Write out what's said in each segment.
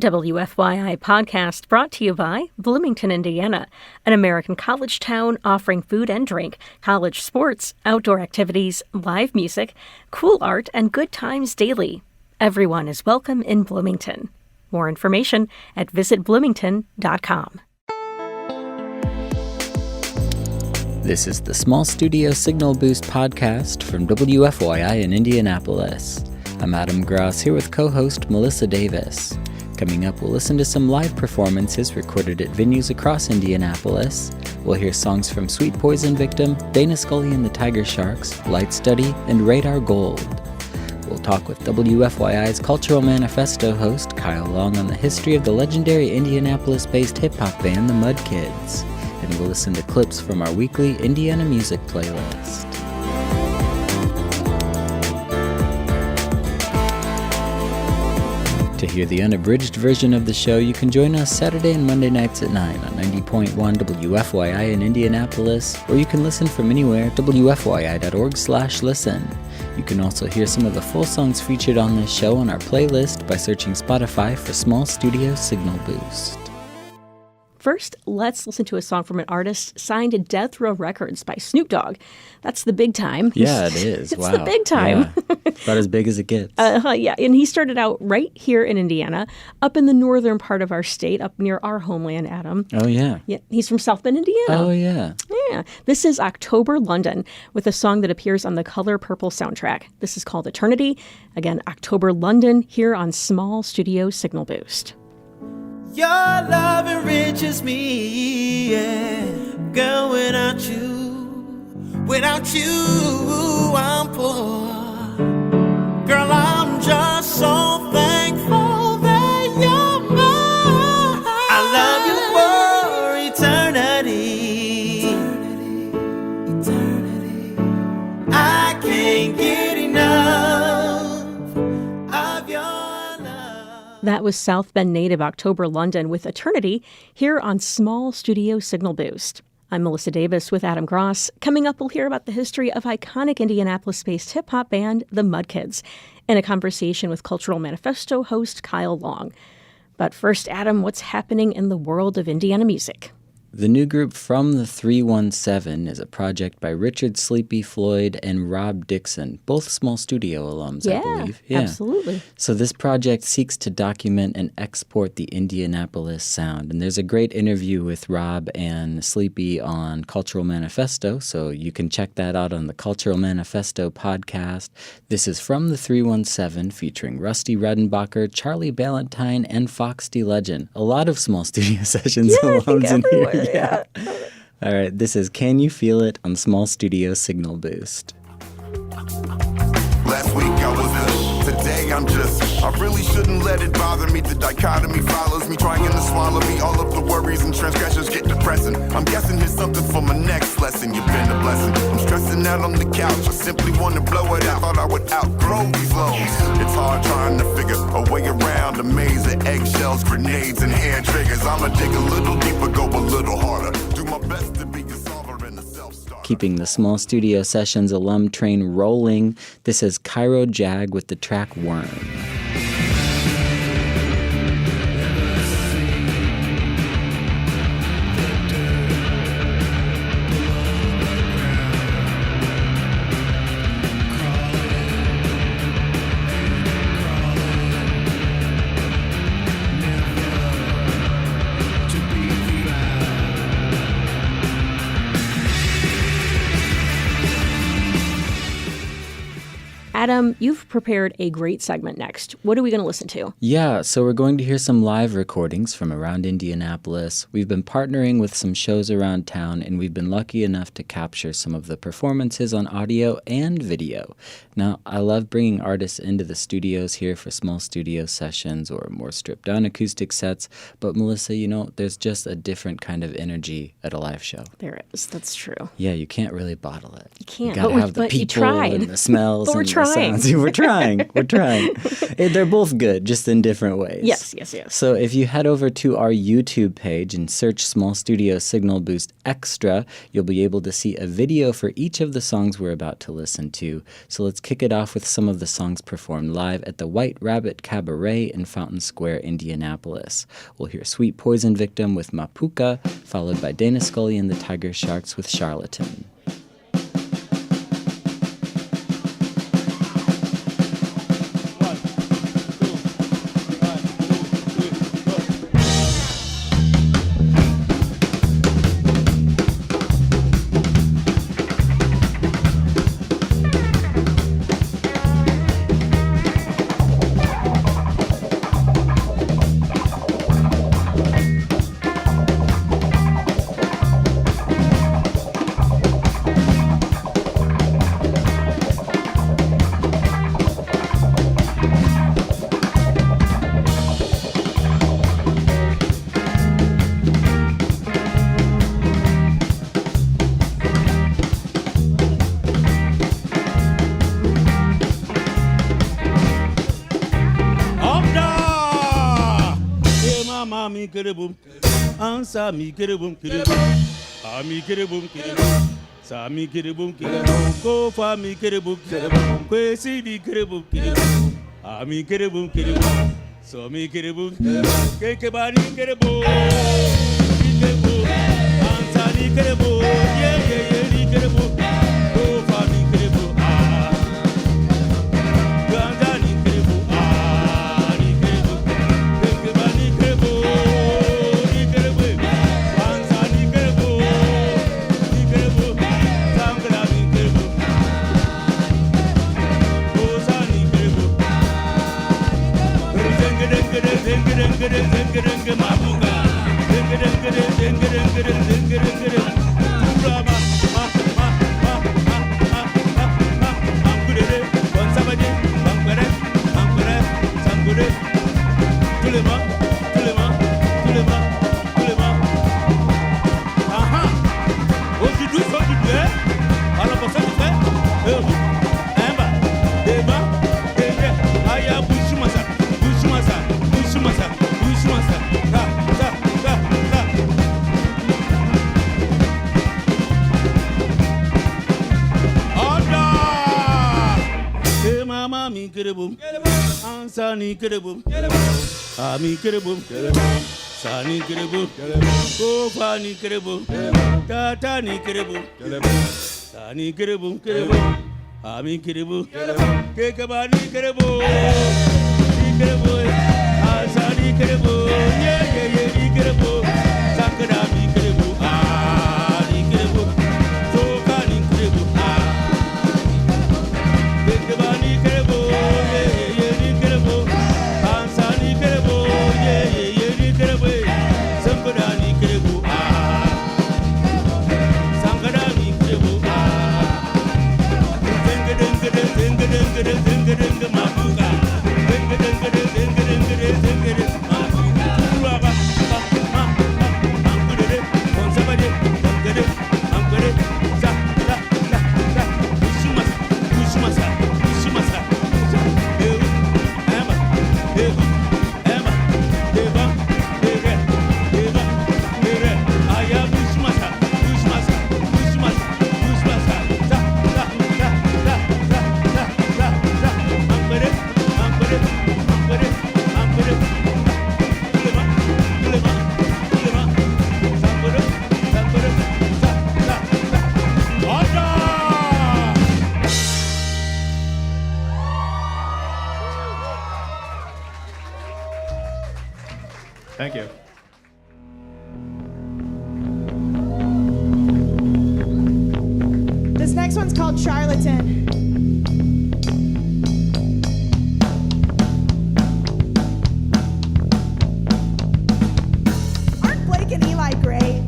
WFYI podcast brought to you by Bloomington, Indiana, an American college town offering food and drink, college sports, outdoor activities, live music, cool art, and good times daily. Everyone is welcome in Bloomington. More information at visitbloomington.com. This is the Small Studio Signal Boost podcast from WFYI in Indianapolis. I'm Adam Gross here with co-host Melissa Davis. Coming up, we'll listen to some live performances recorded at venues across Indianapolis. We'll hear songs from Sweet Poison Victim, Dana Skully and the Tiger Sharks, Light Study, and Radar Gold. We'll talk with WFYI's Cultural Manifesto host Kyle Long on the history of the legendary Indianapolis-based hip-hop band the Mudkids. And we'll listen to clips from our weekly Indiana music playlist. To hear the unabridged version of the show, you can join us Saturday and Monday nights at 9 on 90.1 WFYI in Indianapolis, or you can listen from anywhere at wfyi.org/listen. You can also hear some of the full songs featured on this show on our playlist by searching Spotify for Small Studio Signal Boost. First, let's listen to a song from an artist signed to Death Row Records by Snoop Dogg. That's the big time. Yeah, it is. It's wow. the big time. Yeah. About as big as it gets. Yeah, and he started out right here in Indiana, up in the northern part of our state, up near our homeland, Adam. Oh, yeah. Yeah, he's from South Bend, Indiana. Oh, yeah. Yeah. This is October London with a song that appears on the Color Purple soundtrack. This is called Eternity. Again, October London here on Small Studio Signal Boost. Your love enriches me, yeah. Girl, without you, I'm poor. Girl, I'm just so thankful that you're mine. I love you for eternity. I can't get enough of your love. That was South Bend native October London with Eternity here on Small Studio Signal Boost. I'm Melissa Davis with Adam Gross. Coming up, we'll hear about the history of iconic Indianapolis-based hip-hop band, the Mudkids, in a conversation with Cultural Manifesto host Kyle Long. But first, Adam, what's happening in the world of Indiana music? The new group From the 317 is a project by Richard Sleepy Floyd and Rob Dixon, both Small Studio alums, I believe. Yeah, absolutely. So this project seeks to document and export the Indianapolis sound. And there's a great interview with Rob and Sleepy on Cultural Manifesto, so you can check that out on the Cultural Manifesto podcast. This is From the 317 featuring Rusty Redenbacher, Charlie Ballantyne, and Fox D. Legend. A lot of Small Studio Sessions alums in here. Yeah. All right, this is Can You Feel It on Small Studio Signal Boost. Last week I was today I'm just, I really shouldn't let it bother me. The dichotomy follows me, trying to swallow me. All of the worries and transgressions get depressing. I'm guessing here's something for my next lesson. You've been a blessing. I'm stressing out on the couch, I simply want to blow it out. Thought I would outgrow these lows. It's hard trying to figure a way around a maze of eggshells, grenades, and hair triggers. I'ma dig a little deeper, go a little harder. Do my best to be a solver and a self-starter. Keeping the Small Studio Sessions alum train rolling, this is Cairo Jag with the track Worm. Adam, you've prepared a great segment next. What are we going to listen to? Yeah, so we're going to hear some live recordings from around Indianapolis. We've been partnering with some shows around town, and we've been lucky enough to capture some of the performances on audio and video. Now, I love bringing artists into the studios here for small studio sessions or more stripped-down acoustic sets, but Melissa, you know, there's just a different kind of energy at a live show. There is. That's true. Yeah, you can't really bottle it. You can't. You gotta have the people you tried. and the smells But we're and trying. the trying. sounds. We're trying. They're both good, just in different ways. Yes. So if you head over to our YouTube page and search Small Studio Signal Boost Extra, you'll be able to see a video for each of the songs we're about to listen to. So let's kick it off with some of the songs performed live at the White Rabbit Cabaret in Fountain Square, Indianapolis. We'll hear Sweet Poison Victim with Mapuka, followed by Dana Skully and the Tiger Sharks with Charlatan. Me get a boom, answer me get a boom, get a boom, me get a boom, get a boom, sa me get a boom, get a boom, go for me get a boom, get a boom, crazy get a boom, get a boom, me get a boom, get a boom, so me get a boom, get a body get a boom, answer me get a boom, yeah, get a boom, go for me get a boom, ganja ni get a boom, ni get a boom, get a body get a boom. Me get a boom, Sani get a boom, me get a boom, Sani get a boom, go Fani get a boom, Tata ni get a boom, Sani get a boom, me get a boom, Kekabani get a boom, Sani get a boom, yeah, get a boom, Sakada me get a boom, ni get a boom, Sokani get a boom, Kekabani get a boom. Thank you. This next one's called Charlatan. Aren't Blake and Eli great?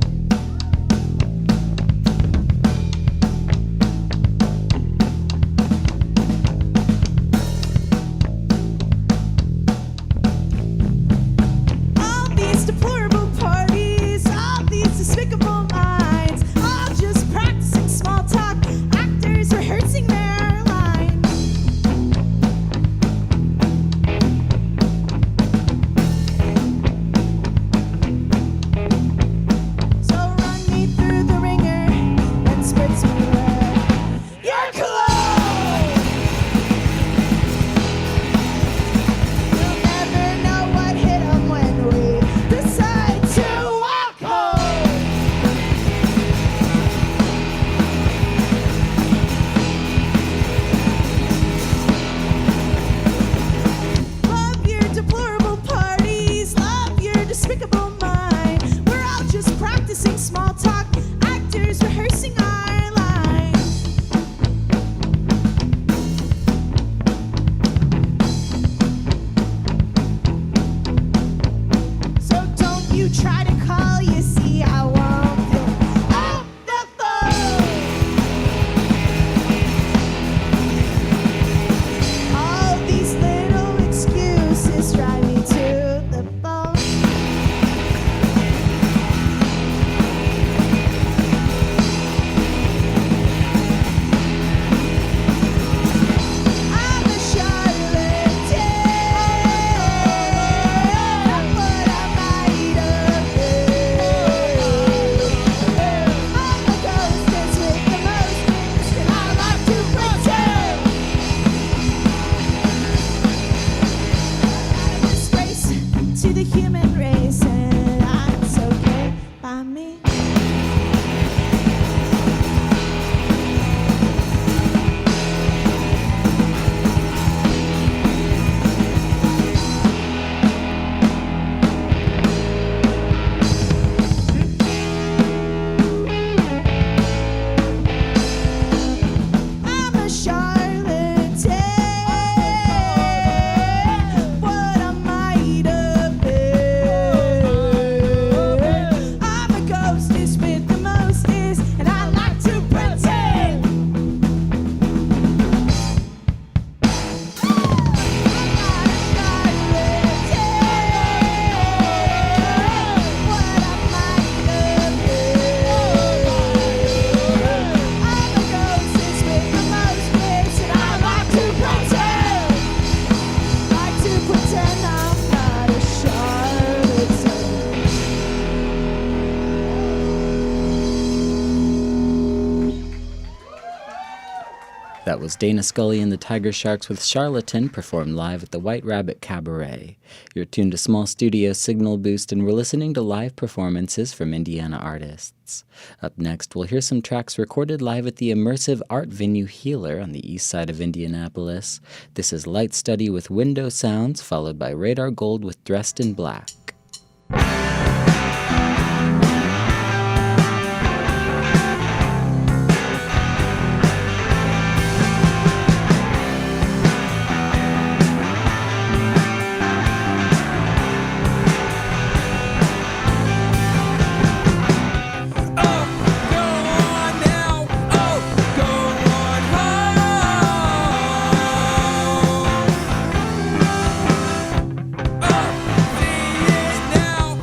Despicable minds, all just practicing small talk. Actors rehearsing their you try to call, you see I won't pick up the phone. All these little excuses drive me to the bone. I'm a charlatan, but I might have been. I'm a ghostess with the most wings, and I like to pretend. I'm a disgrace to the human race, and it's okay by me. I'm a charlatan, what I might have been. I'm a ghostess with the mostest, and I like to pretend. I'm not a charlatan, what I might have been. I'm a ghostess with the mostest, and I like to pretend. Like to pretend I'm not a charlatan. That was Dana Skully and the Tiger Sharks with Charlatan, performed live at the White Rabbit Cabaret. You're tuned to Small Studio Signal Boost, and we're listening to live performances from Indiana artists. Up next, we'll hear some tracks recorded live at the immersive art venue Healer on the east side of Indianapolis. This is Light Study with Window Sounds, followed by Radar Gold with Dressed in Black. Oh, see it now.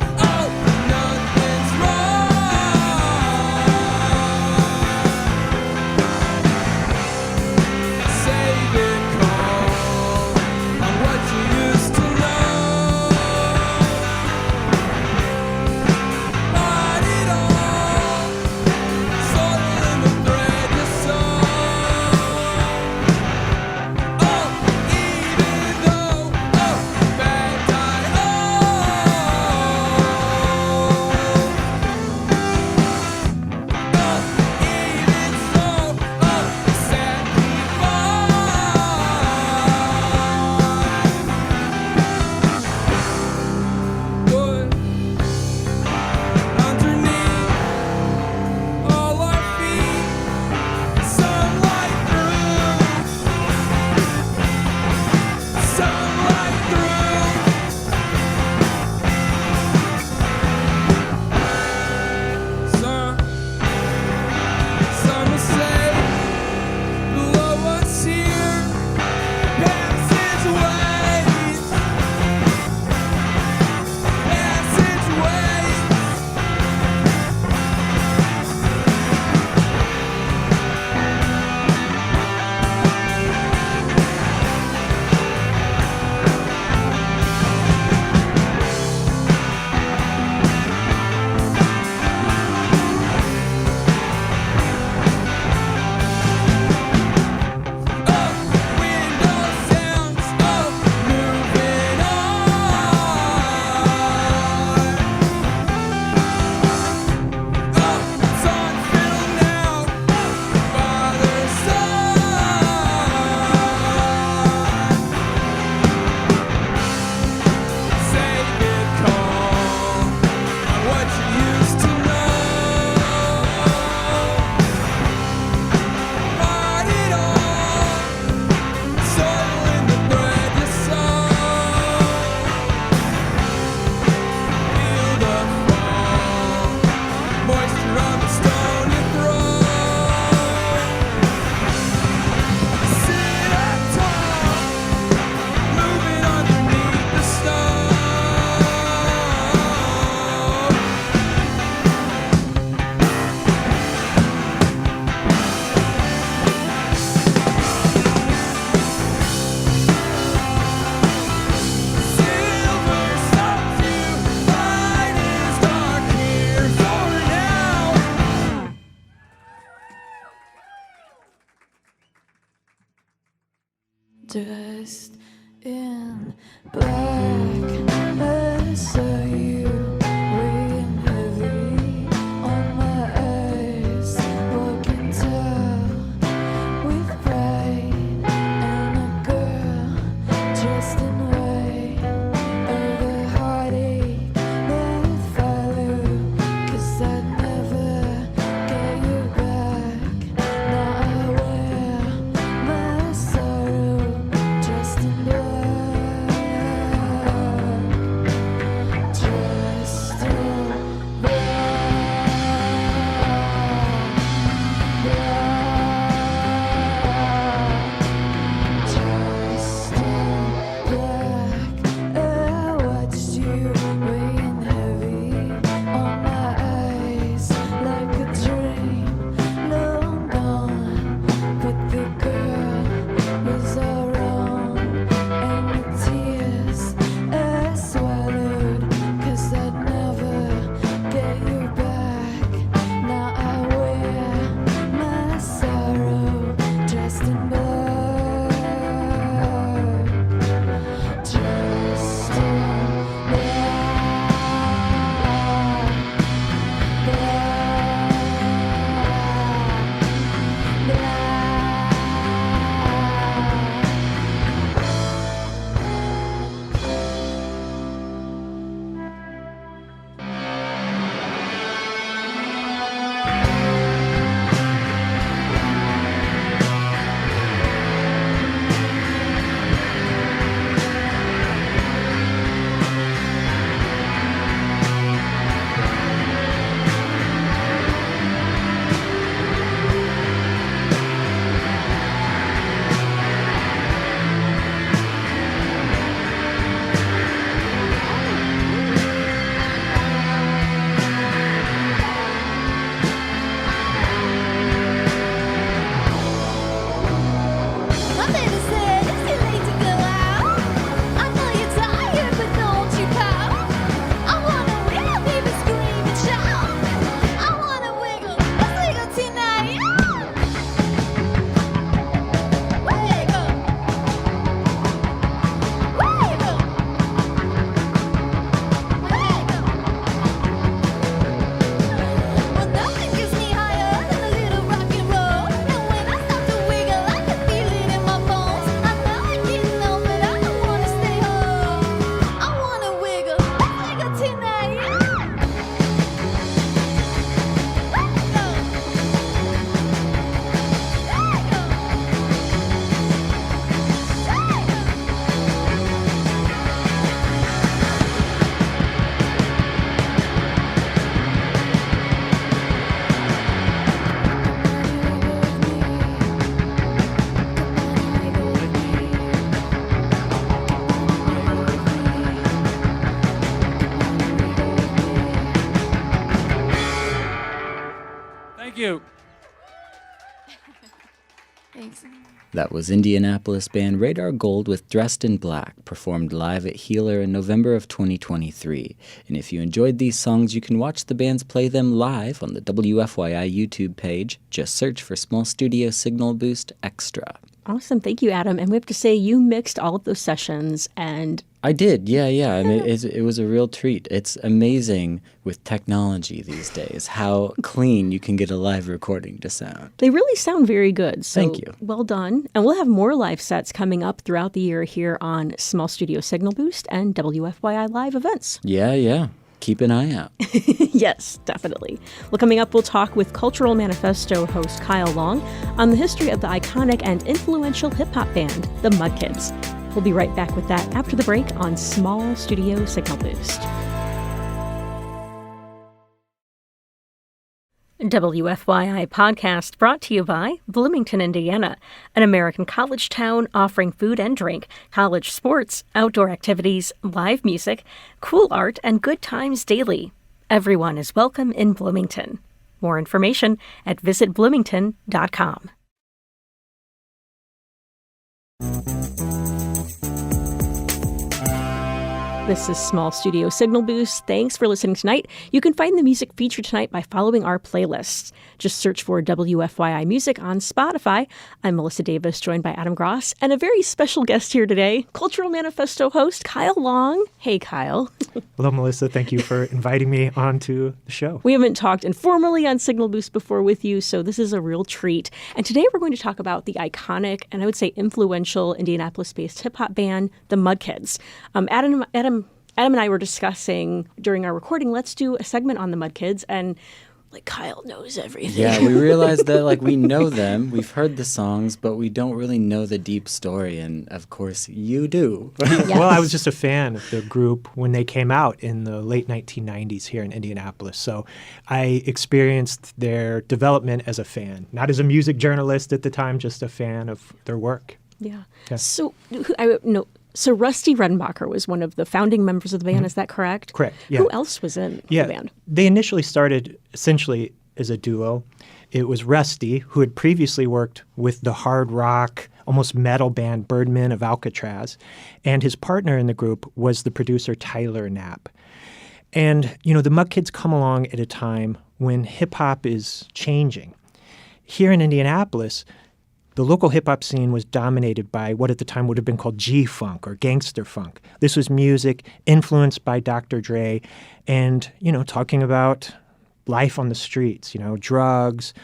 dressed in black. I saw you weighing heavy on my eyes, walking tall with pride, and a girl dressed in white. Oh, the heartache that followed, 'cause I'd never get you back. Now I wear my sorrow dressed in black, dressed in dressed in black. I watched you weighing heavy on my eyes like a dream long gone. But the girl was all wrong, and the tears I swallowed, 'cause I'd never get you back. Now I wear my sorrow dressed in black, dressed in My baby said, "Is it late to go out? I know you're tired, but don't you pout. I wanna wiggle, baby, scream and shout. I wanna wiggle, let's wiggle tonight. Wiggle, wiggle, wiggle. Well, nothing gets me higher than a little rock and roll. And when I start to wiggle, I can feel it in my bones. I know I'm getting old, but I don't wanna stay home. I wanna wiggle, let's wiggle tonight. Thank you. Thanks. That was Indianapolis band Radar Gold with Dressed in Black, performed live at Healer in November of 2023. And if you enjoyed these songs, you can watch the bands play them live on the WFYI YouTube page. Just search for Small Studio Signal Boost Extra. Awesome. Thank you, Adam. And we have to say you mixed all of those sessions, and I did, yeah. I mean, it was a real treat. It's amazing with technology these days how clean you can get a live recording to sound. they really sound very good. So Thank you. Well done. And we'll have more live sets coming up throughout the year here on Small Studio Signal Boost and WFYI live events. Yeah. Keep an eye out. Yes, definitely. Well, coming up, we'll talk with Cultural Manifesto host Kyle Long on the history of the iconic and influential hip-hop band, the Mudkids. We'll be right back with that after the break on Small Studio Signal Boost. WFYI podcast brought to you by Bloomington, Indiana, an American college town offering food and drink, college sports, outdoor activities, live music, cool art, and good times daily. Everyone is welcome in Bloomington. More information at visitbloomington.com. This is Small Studio Signal Boost. Thanks for listening tonight. You can find the music featured tonight by following our playlists. Just search for WFYI Music on Spotify. I'm Melissa Davis, joined by Adam Gross, and a very special guest here today, Cultural Manifesto host Kyle Long. Hey, Kyle. Hello, Melissa. Thank you for inviting me onto the show. We haven't talked informally on Signal Boost before with you, so this is a real treat. And today we're going to talk about the iconic and I would say influential Indianapolis-based hip-hop band, the Mudkids. Adam and I were discussing during our recording, let's do a segment on the Mudkids, and Kyle knows everything. Yeah, we realized that we know them, we've heard the songs, but we don't really know the deep story, and of course you do. Yes. Well, I was just a fan of the group when they came out in the late 1990s here in Indianapolis. So I experienced their development as a fan, not as a music journalist at the time, just a fan of their work. Yeah. Yeah. So Rusty Redenbacher was one of the founding members of the band, is that correct? Correct, yeah. Who else was in the band? They initially started essentially as a duo. It was Rusty, who had previously worked with the hard rock, almost metal band Birdmen of Alcatraz, and his partner in the group was the producer Tyler Knapp. And, the Mudkids come along at a time when hip-hop is changing. Here in Indianapolis, the local hip-hop scene was dominated by what at the time would have been called G-funk or gangster funk. This was music influenced by Dr. Dre and, talking about life on the streets, drugs.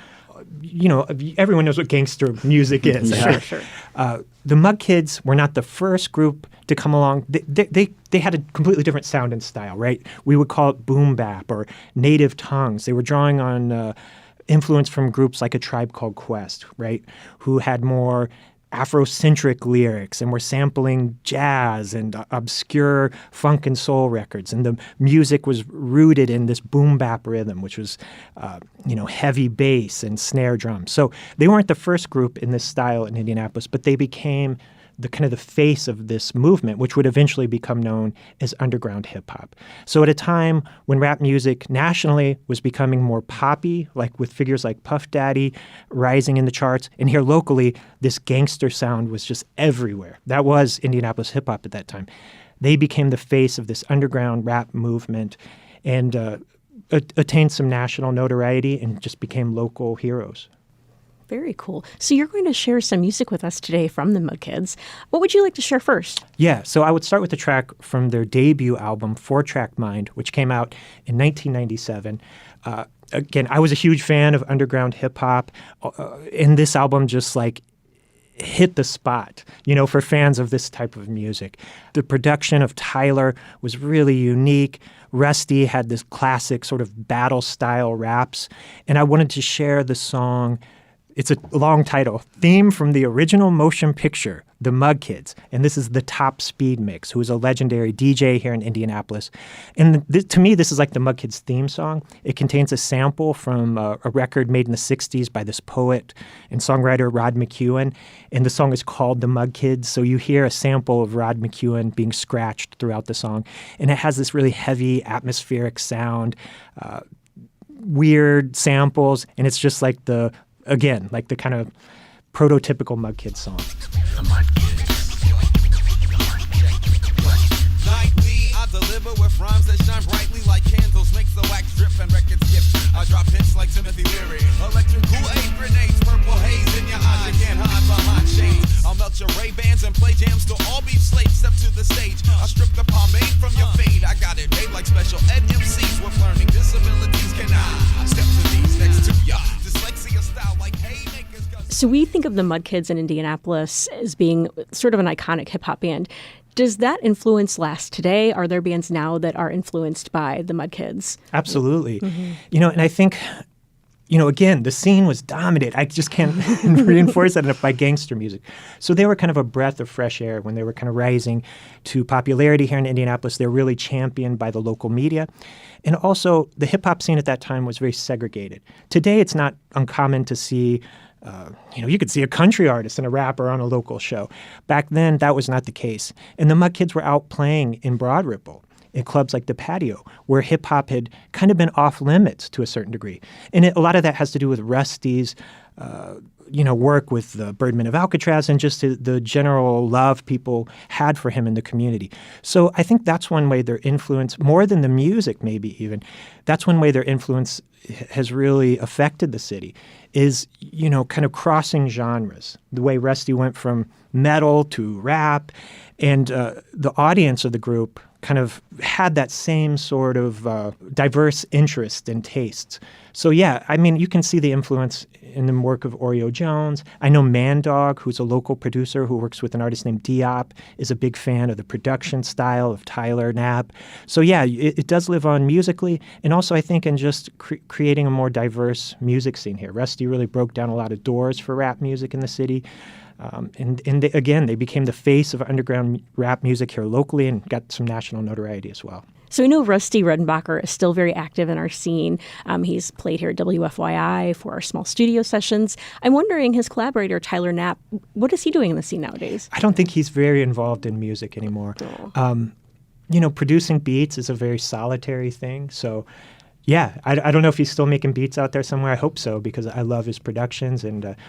Everyone knows what gangster music is. Sure. The Mudkids were not the first group to come along. They had a completely different sound and style, right? We would call it boom bap or native tongues. They were drawing on influence from groups like A Tribe Called Quest, right, who had more Afrocentric lyrics and were sampling jazz and obscure funk and soul records. And the music was rooted in this boom bap rhythm, which was, heavy bass and snare drum. So they weren't the first group in this style in Indianapolis, but they became the face of this movement, which would eventually become known as underground hip-hop. So at a time when rap music nationally was becoming more poppy, like with figures like Puff Daddy rising in the charts, and here locally, this gangster sound was just everywhere. That was Indianapolis hip-hop at that time. They became the face of this underground rap movement and attained some national notoriety and just became local heroes. Very cool. So you're going to share some music with us today from the Mudkids. What would you like to share first? Yeah, so I would start with a track from their debut album, 4-Track Mind, which came out in 1997. Again, I was a huge fan of underground hip-hop, and this album just hit the spot, for fans of this type of music. The production of Tyler was really unique. Rusty had this classic sort of battle-style raps, and I wanted to share the song. It's a long title, Theme from the Original Motion Picture, The Mudkids. And this is the Top Speed Mix, who is a legendary DJ here in Indianapolis. And to me, this is like the Mudkids theme song. It contains a sample from a record made in the 60s by this poet and songwriter Rod McEwen. And the song is called The Mudkids. So you hear a sample of Rod McEwen being scratched throughout the song. And it has this really heavy atmospheric sound, weird samples. And it's just like the kind of prototypical Mudkids song. Nightly, I deliver with rhymes that shine brightly like candles, makes the wax drip and records skip. I drop hits like Timothy Leary, electric Kool-Aid grenades, purple haze in your eyes, you can't hide behind shades. I'll melt your Ray-Bans and play jams till all be slaves step to the stage. I strip the pomade from your fade, I got it made like special ed MCs with learning disabilities. Can I step to these next to ya? Dyslexia style like haymakers. So we think of the Mudkids in Indianapolis as being sort of an iconic hip-hop band. Does that influence last today? Are there bands now that are influenced by the Mudkids? Absolutely. Mm-hmm. And I think, again, the scene was dominated. I just can't reinforce that enough by gangster music. So they were kind of a breath of fresh air when they were kind of rising to popularity here in Indianapolis. They were really championed by the local media. And also, the hip-hop scene at that time was very segregated. Today, it's not uncommon to see you could see a country artist and a rapper on a local show. Back then, that was not the case. And the Mudkids were out playing in Broad Ripple in clubs like The Patio, where hip-hop had kind of been off limits to a certain degree. And a lot of that has to do with Rusty's work with the Birdmen of Alcatraz and just the general love people had for him in the community. So I think that's one way their influence, more than the music maybe even, that's one way their influence has really affected the city is, kind of crossing genres. The way Rusty went from metal to rap, and the audience of the group kind of had that same sort of diverse interest and tastes. So yeah, I mean, you can see the influence in the work of Oreo Jones. I know Mandog, who's a local producer who works with an artist named Diop, is a big fan of the production style of Tyler Knapp. So yeah, it does live on musically, and also I think in just creating a more diverse music scene here. Rusty really broke down a lot of doors for rap music in the city. They became the face of underground rap music here locally and got some national notoriety as well. So we know Rusty Redenbacher is still very active in our scene. He's played here at WFYI for our small studio sessions. I'm wondering, his collaborator, Tyler Knapp, what is he doing in the scene nowadays? I don't think he's very involved in music anymore. Producing beats is a very solitary thing. So, yeah, I don't know if he's still making beats out there somewhere. I hope so, because I love his productions.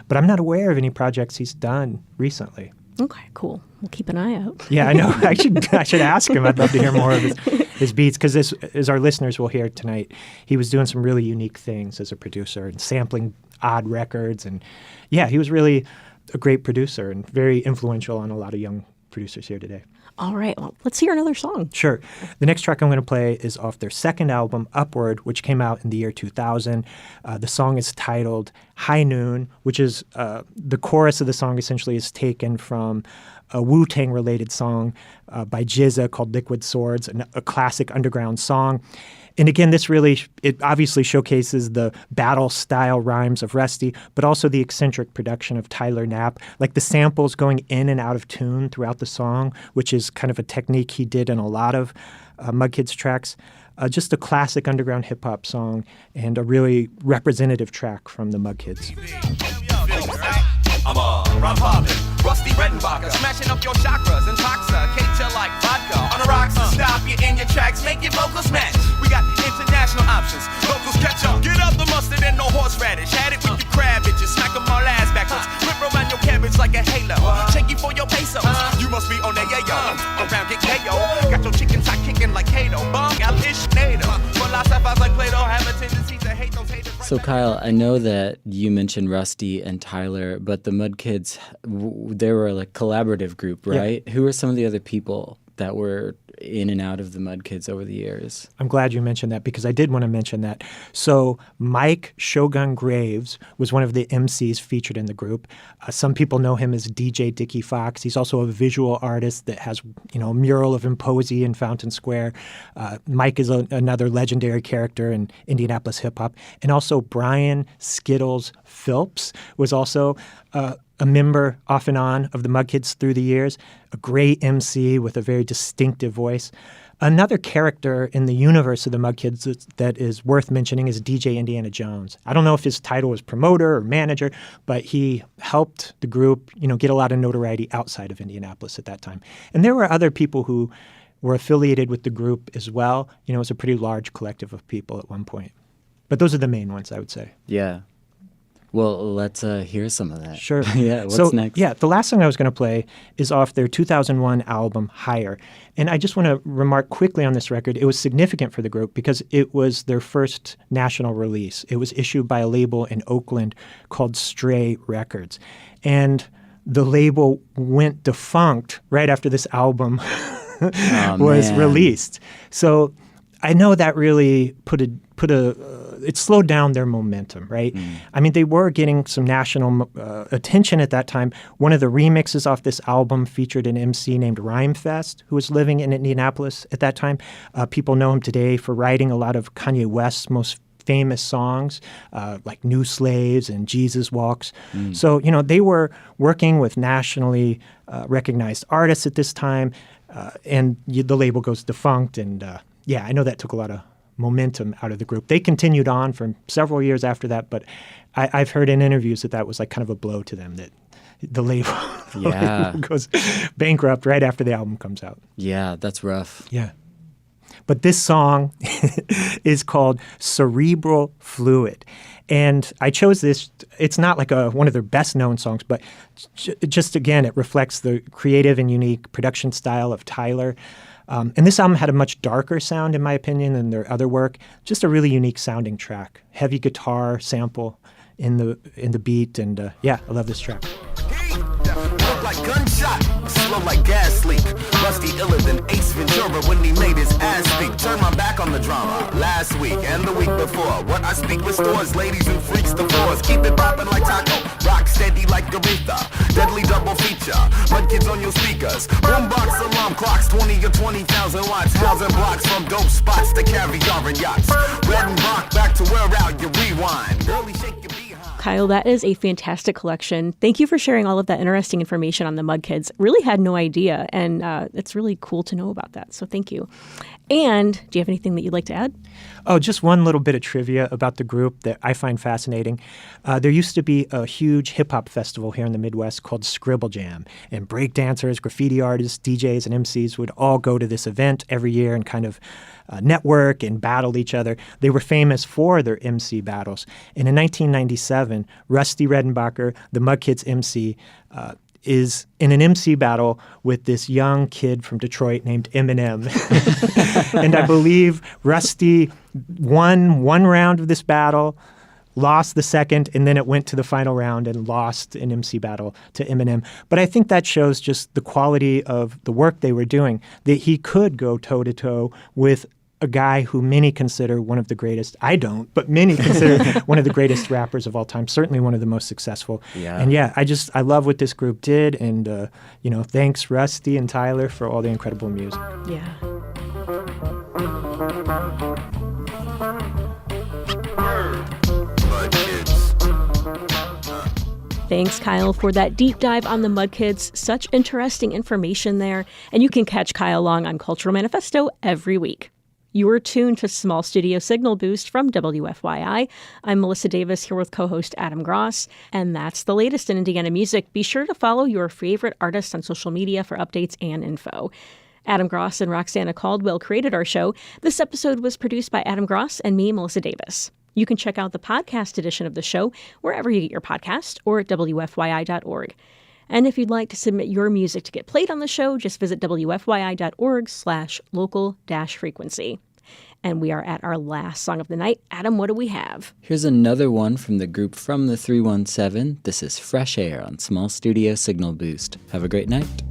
But I'm not aware of any projects he's done recently. Okay, cool. We'll keep an eye out. Yeah, I know. I should ask him. I'd love to hear more of his beats, because as our listeners will hear tonight, he was doing some really unique things as a producer and sampling odd records. And yeah, he was really a great producer and very influential on a lot of young producers here today. All right, well, let's hear another song. Sure. The next track I'm going to play is off their second album, Upward, which came out in the year 2000. The song is titled High Noon, which is the chorus of the song essentially is taken from a Wu-Tang related song by GZA called Liquid Swords, a classic underground song. And again, it obviously showcases the battle-style rhymes of Rusty, but also the eccentric production of Tyler Knapp, like the samples going in and out of tune throughout the song, which is kind of a technique he did in a lot of Mudkids tracks. Just a classic underground hip-hop song and a really representative track from the Mudkids. I'm rhyme poppin', Rusty Redenbacher, smashing up your chakras and toxicate you like vodka on the rocks. Stop you in your tracks, make your vocals match. We got international options, locals catch up. Get up the mustard and no horseradish. Had it with your crab bitches, smack them all ass backwards. Whip around your cabbage like a halo. Shaky for your pesos. You must be on that yayo. Around get KO. Got your chicken side kicking like Kato. Bong out ish nato. Philosophers like Plato have a tendency to hate those haters. So Kyle, I know that you mentioned Rusty and Tyler, but the Mudkids, they were like collaborative group, right? Yeah. Who are some of the other people that were in and out of the Mudkids over the years? I'm glad you mentioned that, because I did want to mention that. So Mike Shogun Graves was one of the MCs featured in the group. Some people know him as DJ Dickie Fox. He's also a visual artist that has, a mural of Imposey in Fountain Square. Mike is another legendary character in Indianapolis hip-hop. And also Brian Skittles Phillips was also a member off and on of the Mudkids through the years, a great MC with a very distinctive voice. Another character in the universe of the Mudkids that is worth mentioning is DJ Indiana Jones. I don't know if his title was promoter or manager, but he helped the group, get a lot of notoriety outside of Indianapolis at that time. And there were other people who were affiliated with the group as well. It was a pretty large collective of people at one point. But those are the main ones, I would say. Yeah. Well, let's hear some of that. Sure. Yeah, what's next? Yeah, the last song I was going to play is off their 2001 album, Higher. And I just want to remark quickly on this record, it was significant for the group because it was their first national release. It was issued by a label in Oakland called Stray Records. And the label went defunct right after this album was released. So I know that really it slowed down their momentum, right? I mean, they were getting some national attention at that time. One of the remixes off this album featured an MC named Rhymefest, who was living in Indianapolis at that time. People know him today for writing a lot of Kanye West's most famous songs, like New Slaves and Jesus Walks. So, they were working with nationally recognized artists at this time, and the label goes defunct. And I know that took a lot of momentum out of the group. They continued on for several years after that, but I've heard in interviews that was like kind of a blow to them, that the label, label goes bankrupt right after the album comes out. Yeah, that's rough. Yeah. But this song is called Cerebral Fluid. And I chose this. It's not like one of their best-known songs, but just, again, it reflects the creative and unique production style of Tyler. And this album had a much darker sound, in my opinion, than their other work. Just a really unique sounding track. Heavy guitar sample in the beat, and I love this track. Look like gunshot, slow like gas leak. Rusty iller than Ace Ventura when he made his ass speak. Turn my back on the drama last week and the week before. What I speak restores ladies and freaks the floors. Keep it poppin' like taco, rock steady like Aretha. Deadly double feature, Mudkids on your speakers. Boombox alarm clocks, 20 or 20,000 watts. Housing blocks from dope spots to caviar and yachts. Red and rock back to wear out your rewind. Girlie shake your behind. Kyle, that is a fantastic collection. Thank you for sharing all of that interesting information on the Mudkids. Really had no idea, and it's really cool to know about that. So thank you. And do you have anything that you'd like to add? Oh, just one little bit of trivia about the group that I find fascinating. There used to be a huge hip-hop festival here in the Midwest called Scribble Jam, and breakdancers, graffiti artists, DJs, and MCs would all go to this event every year and kind of network and battle each other. They were famous for their MC battles. And in 1997, Rusty Redenbacher, the Mudkids MC, is in an MC battle with this young kid from Detroit named Eminem. And I believe Rusty won one round of this battle, lost the second, and then it went to the final round and lost an MC battle to Eminem. But I think that shows just the quality of the work they were doing, that he could go toe-to-toe with a guy who many consider one of the greatest. I don't, but many consider one of the greatest rappers of all time, certainly one of the most successful. Yeah. And I love what this group did, and thanks Rusty and Tyler for all the incredible music. Yeah. Thanks, Kyle, for that deep dive on the Mudkids. Such interesting information there. And you can catch Kyle along on Cultural Manifesto every week. You are tuned to Small Studio Signal Boost from WFYI. I'm Melissa Davis here with co-host Adam Gross, and that's the latest in Indiana music. Be sure to follow your favorite artists on social media for updates and info. Adam Gross and Roxana Caldwell created our show. This episode was produced by Adam Gross and me, Melissa Davis. You can check out the podcast edition of the show wherever you get your podcast or at WFYI.org. And if you'd like to submit your music to get played on the show, just visit WFYI.org/local-frequency. And we are at our last song of the night. Adam, what do we have? Here's another one from the group from the 317. This is Fresh Air on Small Studio Signal Boost. Have a great night.